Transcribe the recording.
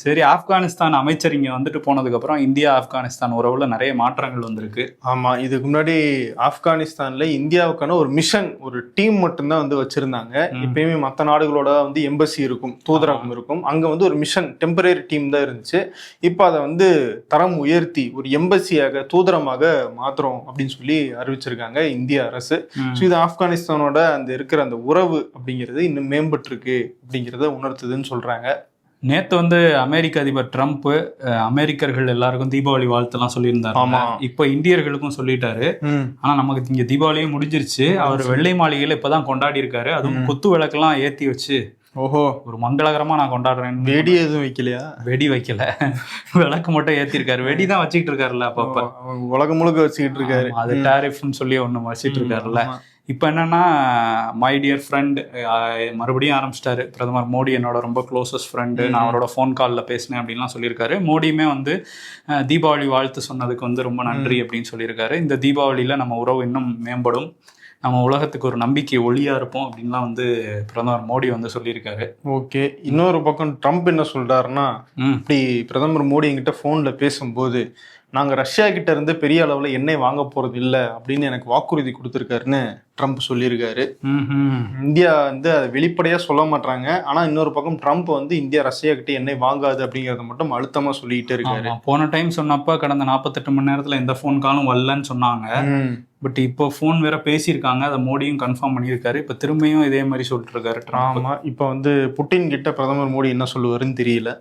சரி, ஆப்கானிஸ்தான் அமைச்சர் இங்க வந்துட்டு போனதுக்கு அப்புறம் இந்தியா ஆப்கானிஸ்தான் உறவுல நிறைய மாற்றங்கள் வந்திருக்கு. ஆமா, இதுக்கு முன்னாடி ஆப்கானிஸ்தான்ல இந்தியாவுக்கான ஒரு மிஷன், ஒரு டீம் மட்டும்தான் வந்து வச்சிருந்தாங்க. எப்பயுமே மற்ற நாடுகளோட வந்து எம்பசி இருக்கும், தூதரகம் இருக்கும், அங்க வந்து ஒரு மிஷன் டெம்பரரி டீம் தான் இருந்துச்சு. இப்ப அதை வந்து தரம் உயர்த்தி ஒரு எம்பசியாக, தூதரமாக மாத்திரம் அப்படின்னு சொல்லி அறிவிச்சிருக்காங்க இந்திய அரசு. இது ஆப்கானிஸ்தானோட அந்த இருக்கிற அந்த உறவு அப்படிங்கிறது இன்னும் மேம்பட்டிருக்கு அப்படிங்கிறத உணர்த்துதுன்னு சொல்றாங்க. நேத்து வந்து அமெரிக்க அதிபர் ட்ரம்ப் அமெரிக்கர்கள் எல்லாருக்கும் தீபாவளி வாழ்த்துலாம் சொல்லியிருந்தாரு. இப்போ இந்தியர்களுக்கும் சொல்லிட்டாரு. ஆனா நமக்கு இங்க தீபாவளியும் முடிஞ்சிருச்சு. அவர் வெள்ளை மாளிகையில இப்பதான் கொண்டாடி இருக்காரு. அதுவும் குத்து விளக்கெல்லாம் ஏத்தி வச்சு ஓஹோ ஒரு மங்களகரமா நான் கொண்டாடுறேன். வெடி எதுவும் வைக்கலையா? வெடி வைக்கல, விளக்கு மட்டும் ஏத்திருக்காரு. வெடிதான் வச்சுக்கிட்டு இருக்காருல்ல அப்பப்ப, உலகம் முழுக்க வச்சுக்கிட்டு இருக்காரு. அது டாரிஃப்னு சொல்லி ஒண்ணு வச்சுட்டு இருக்காருல்ல. இப்போ என்னன்னா, மை டியர் ஃப்ரெண்ட் மறுபடியும் ஆரம்பிச்சிட்டாரு பிரதமர் மோடி. என்னோட ரொம்ப க்ளோசஸ்ட் ஃப்ரெண்டு, நான் அவரோட ஃபோன் காலில் பேசினேன் அப்படின்லாம் சொல்லியிருக்காரு. மோடியுமே வந்து தீபாவளி வாழ்த்து சொன்னதுக்கு வந்து ரொம்ப நன்றி அப்படின்னு சொல்லியிருக்காரு. இந்த தீபாவளியில் நம்ம உறவு இன்னும் மேம்படும், நம்ம உலகத்துக்கு ஒரு நம்பிக்கை ஒளியா இருப்போம் அப்படின்லாம் வந்து பிரதமர் மோடி வந்து சொல்லியிருக்காரு. ஓகே, இன்னொரு பக்கம் ட்ரம்ப் என்ன சொல்றாருன்னா, இப்படி பிரதமர் மோடி என்கிட்ட ஃபோன்ல பேசும்போது நாங்க ரஷ்யா கிட்ட இருந்து பெரிய அளவுல எண்ணெய் வாங்க போறது இல்லை அப்படின்னு எனக்கு வாக்குறுதி கொடுத்துருக்காருன்னு ட்ரம்ப் சொல்லியிருக்காரு. இந்தியா வந்து அதை வெளிப்படையா சொல்ல மாட்டாங்க. ஆனா இன்னொரு பக்கம் ட்ரம்ப் வந்து இந்தியா ரஷ்யா கிட்ட எண்ணெய் வாங்காது அப்படிங்கறத மட்டும் அழுத்தமா சொல்லிக்கிட்டே இருக்காரு. போன டைம் சொன்னப்ப கடந்த 48 மணி நேரத்துல எந்த ஃபோன் காலும் வரலன்னு சொன்னாங்க. பட் இப்போ ஃபோன் வேற பேசியிருக்காங்க, அதை மோடியும் கன்ஃபார்ம் பண்ணியிருக்காரு. இப்போ திரும்பியும் இதே மாதிரி சொல்லிட்டு இருக்காரு. ஆமா, இப்போ வந்து புட்டின் கிட்ட பிரதமர் மோடி என்ன சொல்லுவாருன்னு தெரியல.